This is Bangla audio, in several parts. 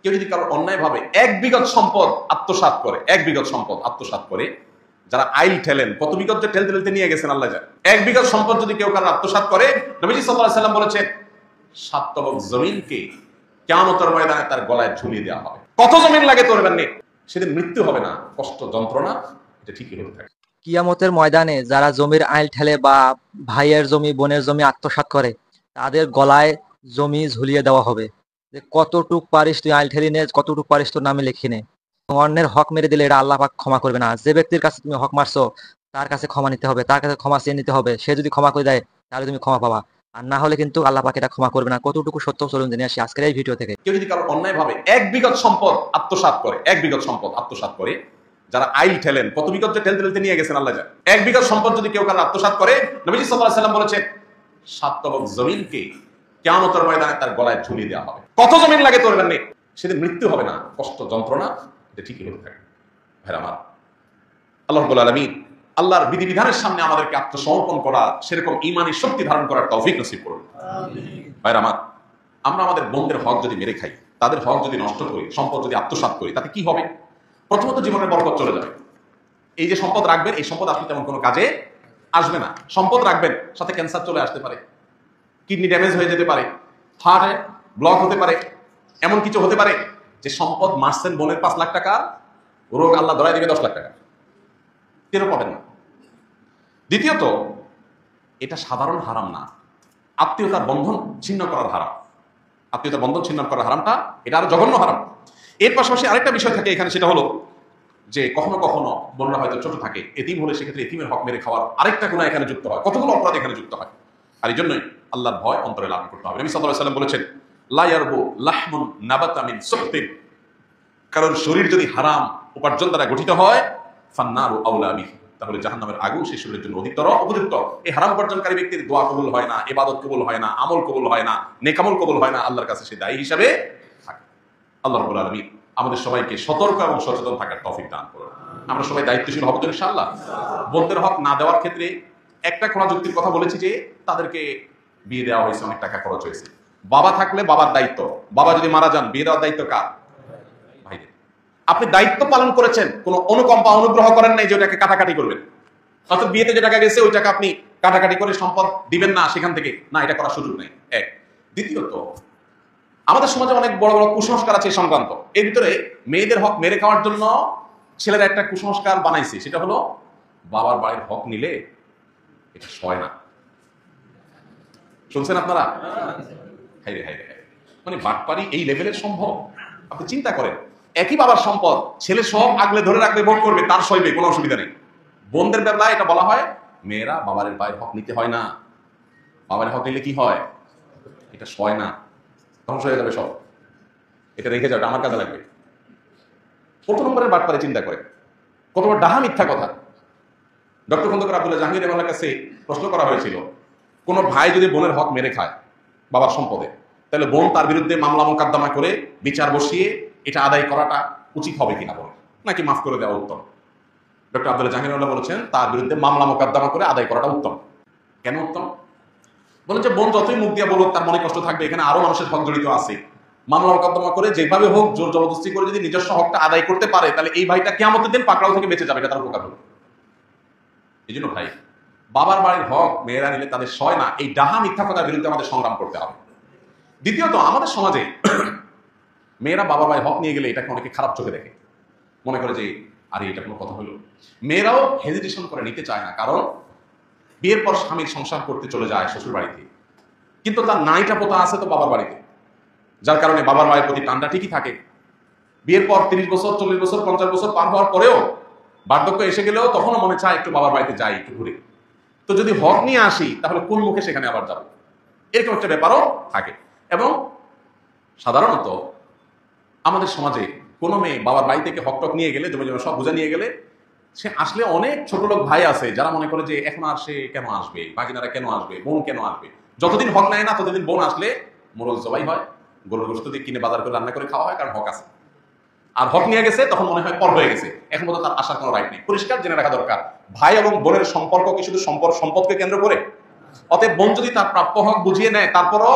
কেউ যদি কারোর অন্যায়ভাবে 1 বিঘত সম্পদ আত্মসাৎ করে, 1 বিঘত সম্পদ আত্মসাৎ করে, যারা আইল ঠেলেন, কত বিঘত যে ঠেলতে ঠেলতে নিয়ে গেছেন আল্লাহ জানে। 1 বিঘত সম্পদ যদি কেউ কারোর আত্মসাৎ করে, নবীজি সাল্লাল্লাহু আলাইহি ওয়াসাল্লাম বলেছেন 7 তবক জমিনকে কিয়ামতের ময়দানে তার গলায় ঝুলিয়ে দেওয়া হবে। কত জমিন লাগে তোর বান্নি, সেদিন মৃত্যু হবে না, কষ্ট যন্ত্রণা এটা ঠিকই হতে থাকে। কিয়ামতের ময়দানে যারা জমির আইল ঠেলে বা ভাইয়ের জমি বোনের জমি আত্মসাৎ করে, তাদের গলায় জমি ঝুলিয়ে দেওয়া হবে। যে কতটুক পারিস তুই আইল ঠেলি নে, কতটুক পারিস তোর নামে লিখি নে। অন্যের হক মেরে দিলে এটা আল্লাহ পাক ক্ষমা করবে না। যে ব্যক্তির কাছে তুমি হক মারছো তার কাছে ক্ষমা নিতে হবে, তার কাছে ক্ষমা চেয়ে নিতে হবে। সে যদি ক্ষমা করে দেয় তাহলে তুমি ক্ষমা পাবা, আর না হলে কিন্তু আল্লাহ পাক এটা ক্ষমা করবে না। কতটুকু সত্য চলুন জেনে আসি আজকের এই ভিডিও থেকে। কেউ যদি কারোর অন্যায়ভাবে 1 বিঘত সম্পদ আত্মসাৎ করে, 1 বিঘত সম্পদ আত্মসাৎ করে, যারা আইল ঠেলেন, কত বিঘত যে ঠেলতে ঠেলতে নিয়ে গেছেন আল্লাহ জানে। 1 বিঘত সম্পদ যদি কেউ কারোর আত্মসাৎ করে, নবীজি সাল্লাল্লাহু আলাইহি ওয়াসাল্লাম বলেছেন 7 তবক জমিনকে কিয়ামতের ময়দানে তার গলায় ঝুলিয়ে দেওয়া হবে। কত জমিন লাগে তোর বান্নি, সেদিন মৃত্যু হবে না, কষ্ট যন্ত্রণা এটা ঠিকই হতে থাকে। ভাইরা আমার, আল্লাহ রাব্বুল আলামিন আল্লাহর বিধিবিধানের সামনে আমাদেরকে আত্মসমর্পণ করা, সেরকম ঈমানি শক্তি ধারণ করার তৌফিক নসিব করুন। আমিন। ভাইরা আমার, আমরা আমাদের বোনদের হক যদি মেরে খাই, তাদের হক যদি নষ্ট করি, সম্পদ যদি আত্মসাৎ করি, তাতে কি হবে? প্রথমত জীবনের বরকত চলে যাবে। এই যে সম্পদ রাখবেন, এই সম্পদ আসলে তেমন কোনো কাজে আসবে না। সম্পদ রাখবেন, সাথে ক্যান্সার চলে আসতে পারে, কিডনি ড্যামেজ হয়ে যেতে পারে, হার্টে ব্লক হতে পারে, এমন কিছু হতে পারে যে সম্পদ মারছেন বোনের 5 লাখ টাকা, রোগ আল্লাহ ধরাই দেবে 10 লাখ টাকা, টেরও পাবেন না। দ্বিতীয়ত, এটা সাধারণ হারাম না, আত্মীয়তার বন্ধন ছিন্ন করার হারাম। আত্মীয়তার বন্ধন ছিন্ন করার হারামটা এটা আরো জঘন্য হারাম। এর পাশাপাশি আরেকটা বিষয় থাকে এখানে, সেটা হলো যে কখনো কখনো বোনরা হয়তো ছোট থাকে, এতিম হলে সেক্ষেত্রে এতিমের হক মেরে খাওয়ার আরেকটা গুনাহ এখানে যুক্ত হয়, কতগুলো অপরাধ এখানে যুক্ত হয়। আর এই জন্যই আল্লাহর ভয় অন্তরে লালন করতে হবে। নবী সাল্লাল্লাহু আলাইহি ওয়াসাল্লাম বলেছেন, লা ইয়ারবু লাহমুন নাবাতা মিন সুহতিন, কারণ শরীর যদি হারাম উপার্জন দ্বারা গঠিত হয়, ফান্নারু আউলা বিহি, তাহলে জাহান্নামের আগুন সেই শরীরের জন্য অধিকতর উপযুক্ত। এই হারাম উপার্জনকারী ব্যক্তির দোয়া কবুল হয় না, ইবাদত কবুল হয় না, আমল কবুল হয় না, নেক আমল কবুল হয় না, আল্লাহর কাছে সে দায়ী হিসাবে থাকে। আল্লাহ রাব্বুল আলামিন আমাদের সবাইকে সতর্ক এবং সচেতন থাকার তৌফিক দান করুন। আমরা সবাই দায়িত্বশীল হব তো ইনশাআল্লাহ। বোনদের হক না দেওয়ার ক্ষেত্রে একটা খোলা যুক্তির কথা বলেছি যে তাদেরকে বিয়ে দেওয়া হয়েছে, অনেক টাকা খরচ হয়েছে। বাবা থাকলে বাবার দায়িত্ব, বাবা যদি মারা যান বিয়ে দেওয়ার দায়িত্ব কার? ভাইদের। আপনি দায়িত্ব পালন করেছেন, কোনো অনুকম্পা অনুগ্রহ করেন নাই যে ওটাকে কাটাকাটি করবেন। অর্থাৎ বিয়েতে যে টাকা গেছে ওই টাকা আপনি কাটাকাটি করে সম্পদ দিবেন না সেখান থেকে, না, এটা করার সুযোগ নেই। এক। দ্বিতীয়ত, আমাদের সমাজে অনেক বড় বড় কুসংস্কার আছে এই সংক্রান্ত। এর ভিতরে মেয়েদের হক মেরে খাওয়ার জন্য ছেলেরা একটা কুসংস্কার বানাইছে, সেটা হলো বাবার বাড়ির হক নিলে এটা সয় না। শুনছেন আপনারা? হাইরে হাইরে হাইরে, মানে বাটপারি এই লেভেলের সম্ভব? আপনি চিন্তা করেন, একই বাবার সম্পদ, ছেলে সব আগলে ধরে রাখবে, ভোট করবে, তার সইবে, কোনো অসুবিধা নেই। বোনদের বেলায় এটা বলা হয় মেয়েরা বাবার বাইরের হক নিতে হয় না, বাবার হক নিলে কি হয়, এটা সয় না, ধ্বংস হয়ে যাবে সব, এটা রেখে যাবে, আমার কাজে লাগবে। কত নম্বরের বাটপারে চিন্তা করে, কত বড় ডাহা মিথ্যা কথা। ডক্টর খন্দকার আব্দুল্লাহ জাহাঙ্গীর রহমানের কাছে প্রশ্ন করা হয়েছিল, কোন ভাই যদি বোনের হক মেরে খায় বাবার সম্পদে, তাহলে বোন তার বিরুদ্ধে মামলা মোকদ্দমা করে বিচার বসিয়ে এটা আদায় করাটা উচিত হবে কিনা বলে, নাকি মাফ করে দেওয়া উত্তম? ডক্টর আব্দুল্লাহ জাহাঙ্গীর রহমান বলেছেন তার বিরুদ্ধে মামলা মোকদ্দমা করে আদায় করাটা উত্তম। কেন উত্তম? বলেন যে বোন যতই মুখ দিয়া বলুক তার মনে কষ্ট থাকবে, এখানে আরো মানুষের হক জড়িত আছে। মামলা মোকদ্দমা করে যেভাবে হোক জোর জবরদস্তি করে যদি নিজস্ব হকটা আদায় করতে পারে, তাহলে এই ভাইটা কিয়ামতের দিন পাকড়াও থেকে বেঁচে যাবে, এটা তার উপকার হবে। এই জন্য ভাই, বাবার বাড়ির হক মেয়েরা নিলে তাদের সয় না, এই ডাহা মিথ্যা কথার বিরুদ্ধে আমাদের সংগ্রাম করতে হবে। দ্বিতীয়ত, আমাদের সমাজে মেয়েরা বাবার বাড়ির হক নিয়ে গেলে এটাকে অনেকে খারাপ চোখে দেখে, মনে করে যে আরে এটা কোনো কথা হলো। মেয়েরাও হেজিটেশন করে নিতে চায় না, কারণ বিয়ের পর স্বামীর সংসার করতে চলে যায় শ্বশুর বাড়িতে, কিন্তু তার নাইটা পোতা আছে তো বাবার বাড়িতে, যার কারণে বাবার মায়ের প্রতি টানটা ঠিকই থাকে। বিয়ের পর 30 বছর 40 বছর 50 বছর পার হওয়ার পরেও, বার্ধক্য এসে গেলেও তখনও মনে চায় একটু বাবার বাড়িতে যাই, একটু ঘুরে। তো যদি হক নিয়ে আসি তাহলে কোন মুখে সেখানে আবার যাবো, এরকম একটা ব্যাপারও থাকে। এবং সাধারণত আমাদের সমাজে কোনো মেয়ে বাবার বাড়ি থেকে হক টক নিয়ে গেলে, জমি জমা সব বুঝে নিয়ে গেলে, সে আসলে অনেক ছোট লোক ভাই আছে যারা মনে করে যে এখন আর সে কেন আসবে, বাকিনারা কেন আসবে, বোন কেন আসবে। যতদিন হক নেয় না ততদিন বোন আসলে মোরল জবাই হয়, গরুর গোশত দিয়ে কিনে বাজার করে রান্না করে খাওয়া হয়, কারণ হক আছে। আর হক নিয়ে গেছে তখন মনে হয় পর হয়ে গেছে, এখন পর্যন্ত তার আসার কোনো রাইট নেই। পরিষ্কার জেনে রাখা দরকার, ভাই এবং বোনের সম্পর্ক কি শুধু সম্পদকে কেন্দ্র করে? অতএব বোন যদি তার প্রাপ্য হক বুঝিয়ে নেয়, তারপরও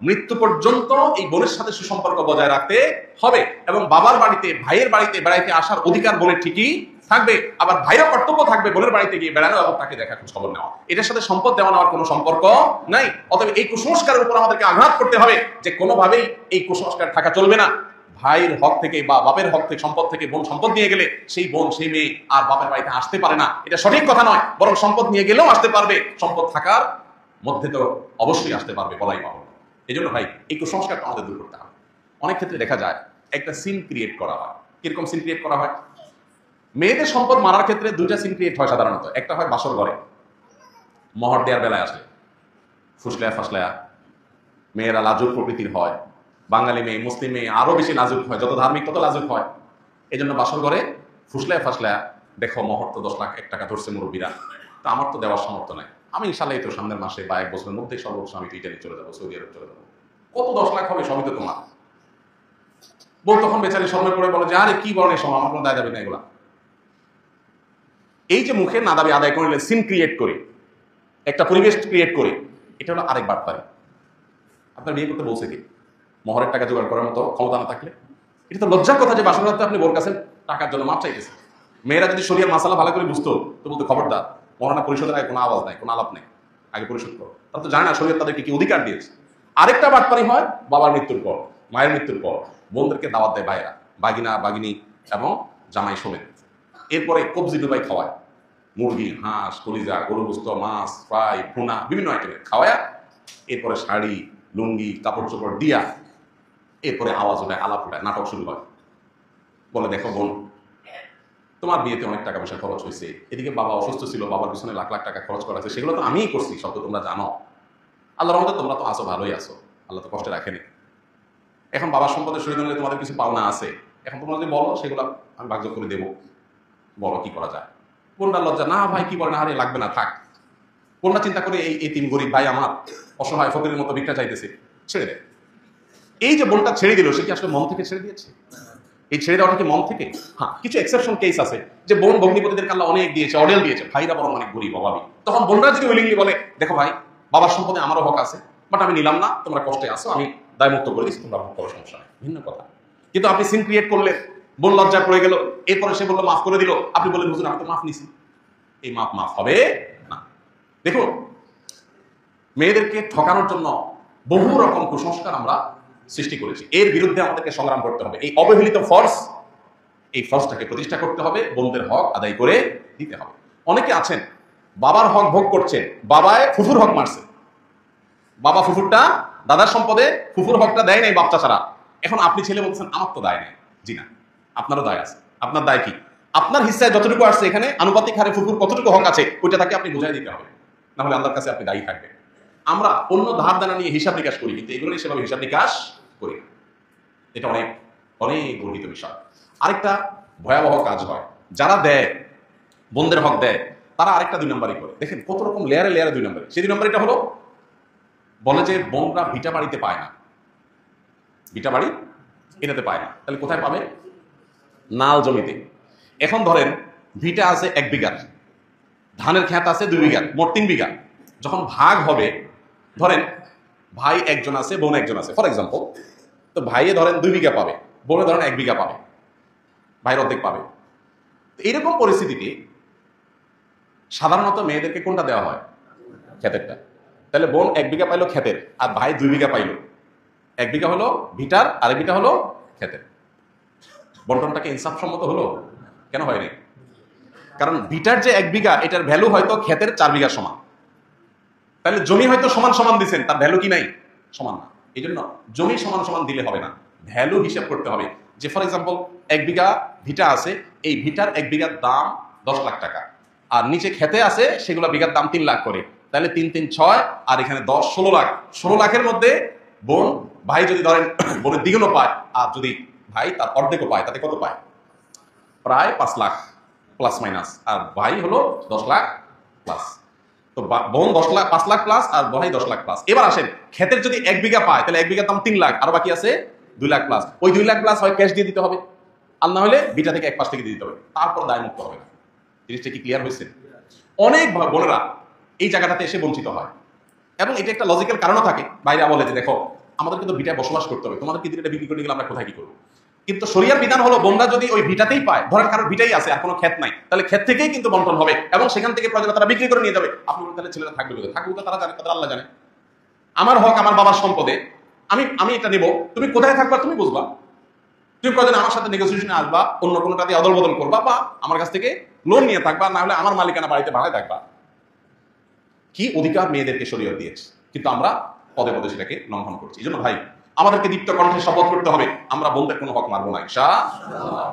মৃত্যু পর্যন্ত এই বোনের সাথে সুসম্পর্ক বজায় রাখতে হবে, এবং বাবার বাড়িতে ভাইয়ের বাড়িতে বেড়াইতে আসার অধিকার বোনের ঠিকই থাকবে, আবার ভাইয়ের কর্তব্য থাকবে বোনের বাড়িতে গিয়ে বেড়ানো এবং তাকে দেখা খোঁজ খবর নেওয়া। এটার সাথে সম্পদ দেওয়া নেওয়ার কোনো সম্পর্ক নাই। অতএব এই কুসংস্কারের উপর আমাদেরকে আঘাত করতে হবে যে কোনোভাবেই এই কুসংস্কার থাকা চলবে না। ভাইয়ের হক থেকে বা বাপের হক থেকে সম্পদ থেকে বোন সম্পদ নিয়ে গেলে সেই বোন সেই মেয়ে আর বাপের বাড়িতে আসতে পারে না, এটা সঠিক কথা নয়। বরং সম্পদ নিয়ে গেলেও আসতে পারবে, সম্পদ থাকার মধ্যে তো অবশ্যই আসতে পারবে, বলাই বাহুল্য। এই জন্য ভাই এই কুসংস্কারটা আমাদের দূর করতে হবে। অনেক ক্ষেত্রে দেখা যায় একটা সিন ক্রিয়েট করা হয়। কিরকম সিন ক্রিয়েট করা হয়? মেয়েদের সম্পদ মারার ক্ষেত্রে দুইটা সিন ক্রিয়েট হয় সাধারণত। একটা হয় বাসর ঘরে, মহর দেওয়ার বেলায় আসে, ফুসলায়া ফাসলায়া, মেয়েরা লাজুক প্রকৃতির হয়, বাঙালি মেয়ে মুসলিম মেয়ে আরো বেশি লাজুক হয়, যত ধার্মিক তত লাজুক হয়। এই জন্য বাসর ঘরে ফুসলায়া ফাসলায়া, দেখো মহর তো 10 লাখ 1 টাকা ধরছে মুরব্বীরা, তো আমার তো দেওয়ার সামর্থ্য নাই, আমি ইনশাল্লাহ তো সামনের মাসে বা 1 বছরের মধ্যেই সর্বোচ্চ আমি ইটালি চলে যাবো, সৌদি আরব চলে যাবো, কত 10 লাখ হবে, সবই তো তোমার। বউ তখন বেচারি সময় করে বলে যে আরে কি বলেন সময়, আমার কোনো দায় দাবি না এগুলা। এই যে মুখে না দাবি আদায় করলে সিন ক্রিয়েট করে, একটা পরিবেশ ক্রিয়েট করে, এটা হলো আরেক বার্তায়। আপনার বিয়ে করতে বলছে কি মহরের টাকা জোগাড় করার মতো ক্ষমতা না থাকলে? এটা তো লজ্জার কথা যে বাসর রাতে আপনি বোর কাছে টাকার জন্য মাপ চাইতেছেন। মেয়েরা যদি শরীরের মাসালা ভালো করে বুঝতো তো বলতো খবরদার, মহারণা পরিষদের আগে কোনো আওয়াজ নাই, কোনো আলাপ নেই, আগে পরিশোধ করো। তারা তো জানে না শরীর তাদেরকে কি অধিকার দিয়েছে। আরেকটা বাটপারি হয় বাবার মৃত্যুর পর, মায়ের মৃত্যুর পর বোনদেরকে দাওয়াত দেয় ভাইয়েরা, বাগিনা বাগিনী এবং জামাই সমেত। এরপরে কবজি ডুবাই খাওয়ায়, মুরগি, হাঁস, কলিজা, গরু গোস্ত, মাছ ফ্রাই, ভুনা, বিভিন্ন আইটেমের খাওয়ায়া, এরপরে শাড়ি লুঙ্গি কাপড় চোপড় দিয়া, এরপরে আওয়াজ ওঠায়, আলাপ ওঠায়, নাটক শুরু হয়। বলে দেখো বোন, তোমার বিয়েতে অনেক টাকা পয়সা খরচ হয়েছে, এদিকে বাবা অসুস্থ ছিল, বাবার পিছনে লাখ লাখ টাকা খরচ করা হয়েছে, সেগুলো তো আমিই করছি, সব তো তোমরা জানো। আল্লাহর রহমতে তোমরা তো আসো, ভালোই আসো, আল্লাহ তো কষ্টে রাখেনি। এখন বাবার সম্পদের শরীর হলে তোমাদের কিছু পাওনা আছে, এখন তোমরা যদি বলো সেগুলো আমি ভাগ্য করে দেবো, বলো কি করা যায়। বোনটা লজ্জা, না ভাই কি বলে না, আরে লাগবে না থাক। বোনটা চিন্তা করে এই 3 গরিব ভাই আমার অসহায় ফকিরের মতো ভিক্ষা চাইতেছে, ছেড়ে দেয়। এই যে বোনটা ছেড়ে দিল, সে কি আসলে মন থেকে ছেড়ে দিয়েছে? এই ছেড়ে দেওয়াটা কি মন থেকে? হ্যাঁ, কিছু এক্সেপশন কেস আছে যে বোন ভগ্নিপতিদেরকে আল্লাহ অনেক দিয়েছে, অডেল দিয়েছে, ভাইরা বরং অনেক গরিব অভাবী, তখন বোনরা যদি উইলিংলি বলে দেখো ভাই বাবার সম্পদে আমারও হক আছে, বাট আমি নিলাম না, তোমরা কষ্টে আসো, আমি দায়মুক্ত করে দিচ্ছি, তোমরা ভোগ করো, সমস্যা নেই, ভিন্ন কথা। কিন্তু আপনি সিন ক্রিয়েট করলে, বোন লজ্জায় পড়ে গেল, এরপরে সে বললো মাফ করে দিল, আপনি বললেন হুজুর আমি তো মাফ নিছি, এই মাফ হবে না। দেখুন, মেয়েদেরকে ঠকানোর জন্য বহু রকম কুসংস্কার আমরা সৃষ্টি করেছি, এর বিরুদ্ধে আমাদেরকে সংগ্রাম করতে হবে। এই অবহেলিত ফর্স, এই ফর্সটাকে প্রতিষ্ঠা করতে হবে, বোনদের হক আদায় করে দিতে হবে। অনেকে আছেন বাবার হক ভোগ করছেন, বাবায় ফুফুর হক মারছে, বাবা ফুফুরটা দাদার সম্পদে ফুফুর হকটা দেয় নাই বাচ্চা ছাড়া। এখন আপনি ছেলে বলছেন আমার তো দায় নেই। জি না, আপনারও দায় আছে। আপনার দায় কি? আপনার হিস্সায় যতটুকু আসছে এখানে আনুপাতিক হারে ফুফুর কতটুকু হক আছে ওইটা তাকে আপনি বুঝাই দিতে হবে, না হলে আল্লাহর কাছে আপনি দায়ী থাকবেন। আমরা অন্য ধার দানা নিয়ে হিসাব নিকাশ করি, কিন্তু এগুলো নিয়ে সেভাবে হিসাব নিকাশ করি, এটা অনেক অনেক গর্বিত বিষয়। আরেকটা ভয়াবহ কাজ হয়, যারা দেয় বোনদের হক দেয়, তারা আরেকটা 2 নম্বরই করে। দেখেন কত রকম লেয়ারে লেয়ারে 2 নম্বরই। সেই 2 নম্বরটা হলো বলে যে বোনরা ভিটা বাড়িতে পায় না, ভিটা বাড়ি এটাতে পায় না, তাহলে কোথায় পাবে? নাল জমিতে। এখন ধরেন ভিটা আছে 1 বিঘার, ধানের ক্ষেত আছে 2 বিঘার, মোট 3 বিঘা। যখন ভাগ হবে, ধরেন ভাই একজন আছে, বোন একজন আছে, ফর এক্সাম্পল, তো ভাইয়ে ধরেন 2 বিঘা পাবে, বোনে ধরেন 1 বিঘা পাবে, ভাইয়ের অর্ধেক পাবে। এইরকম পরিস্থিতিতে সাধারণত মেয়েদেরকে কোনটা দেওয়া হয়? ক্ষেতেরটা। তাহলে বোন 1 বিঘা পাইলো ক্ষেতের, আর ভাই 2 বিঘা পাইলো। 1 বিঘা হলো ভিটার, আর 1 বিঘা হলো ক্ষেতের। বন্টনটাকে ইনসাফসম্মত হলো? কেন হয়নি? কারণ ভিটার যে 1 বিঘা, এটার ভ্যালু হয়তো ক্ষেতের 4 বিঘা সমান। তাহলে জমি হয়তো সমান সমান দিচ্ছেন, তার ভ্যালু কি নাই? সমান না। এই জন্য জমি সমান সমান দিলে হবে না, ভ্যালু হিসাব করতে হবে। যে ফর এক্সাম্পল 1 বিঘা ভিটা আছে, এই ভিটার 1 বিঘার দাম 10 লাখ টাকা, আর নিচে খেতে আছে সেগুলো বিঘার দাম 3 লাখ করে, তাহলে 3 3 6, আর এখানে 10 16 লাখ। 16 লাখের মধ্যে বোন ভাই যদি ধরেন বোনের দ্বিগুণও পায়, আর যদি ভাই তার অর্ধেকও পায়, তাতে কত পায়? প্রায় 5 লাখ প্লাস মাইনাস, আর ভাই হলো 10 লাখ প্লাস। তো বোন 10 লাখ 5 লাখ প্লাস, আর ভাই 10 লাখ প্লাস। এবার আসেন ক্ষেতের যদি 1 বিঘা পায়, তাহলে 1 বিঘার দাম 3 লাখ, আর বাকি আছে 2 লাখ প্লাস। ওই 2 লাখ প্লাস হয় ক্যাশ দিয়ে দিতে হবে, আর না হলে বিটা থেকে 1 পাশ থেকে দিয়ে দিতে হবে, তারপর দায় মুক্ত হবে না। জিনিসটা কি ক্লিয়ার হয়েছে? অনেক বোনেরা এই জায়গাটাতে এসে বঞ্চিত হয়, এবং এটা একটা লজিক্যাল কারণও থাকে। ভাইরা বলে যে দেখো আমাদের কিন্তু ভিটায় বসবাস করতে হবে, তোমাদের কি এটা বিক্রি করে গেলে আমরা কোথায় কি করবো? কিন্তু শরিয়ার বিধান হলো বোনরা যদি ওই ভিটাতেই পায়, ধরেন কারোর ভিটাই আছে আর কোনো ক্ষেত নাই, তাহলে ক্ষেত থেকেই কিন্তু বন্টন হবে এবং সেখান থেকে প্রয়োজনে তারা বিক্রি করে নিয়ে যাবে। আপনি বলেন তাহলে ছেলেরা থাকবে কোথায়? থাকবে তারা জানে, তাদের আল্লাহ জানে। আমার হক আমার বাবার সম্পদে আমি এটা নিব, তুমি কোথায় থাকবা তুমি বুঝবা। তুমি প্রয়োজনে আমার সাথে নেগোসিয়েশনে আসবা, অন্য কোনোটা দিয়ে অদল বদল করবা, বা আমার কাছ থেকে লোন নিয়ে থাকবা, না হলে আমার মালিকানা বাড়িতে ভাড়ায় থাকবা। কি অধিকার মেয়েদেরকে শরীয়ত দিয়েছে, কিন্তু আমরা পদে পদে সেটাকে লঙ্ঘন করছি। এই জন্য ভাই আমাদেরকে দীপ্ত কণ্ঠে শপথ করতে হবে, আমরা বোনদের কোনো হক মারবো না ইনশাআল্লাহ।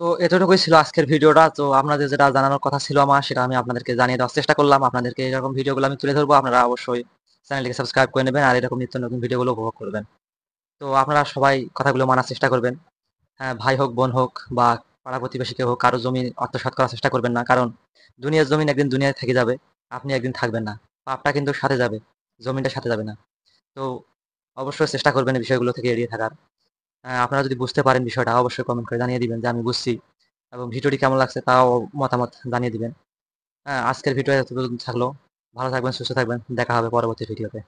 তো এতটুকুই ছিল আজকের ভিডিওটা। তো আপনাদের যেটা জানানোর কথা ছিল আমার, সেটা আমি আপনাদেরকে জানিয়ে দেওয়ার চেষ্টা করলাম। আপনাদেরকে এরকম ভিডিওগুলো আমি তুলে ধরবো, আপনারা অবশ্যই চ্যানেলটিকে সাবস্ক্রাইব করে নেবেন আর এরকম নিত্য নতুন ভিডিওগুলো উপভোগ করবেন। তো আপনারা সবাই কথাগুলো মানার চেষ্টা করবেন। হ্যাঁ, ভাই হোক, বোন হোক বা পাড়া প্রতিবেশীকে হোক, কারো জমি আত্মসাৎ করার চেষ্টা করবেন না। কারণ দুনিয়ার জমিন একদিন দুনিয়ায় থেকে যাবে, আপনি একদিন থাকবেন না। পাপটা কিন্তু সাথে যাবে, জমিনটা সাথে যাবে না। তো অবশ্যই চেষ্টা করবেন এই বিষয়গুলো থেকে এড়িয়ে থাকার। আপনারা যদি বুঝতে পারেন বিষয়টা, অবশ্যই কমেন্ট করে জানিয়ে দিবেন যে আমি বুঝছি, এবং ভিডিওটি কেমন লাগছে তাও মতামত জানিয়ে দিবেন। আজকের ভিডিও এতটুকু থাকলো। ভালো থাকবেন, সুস্থ থাকবেন, দেখা হবে পরবর্তী ভিডিওতে।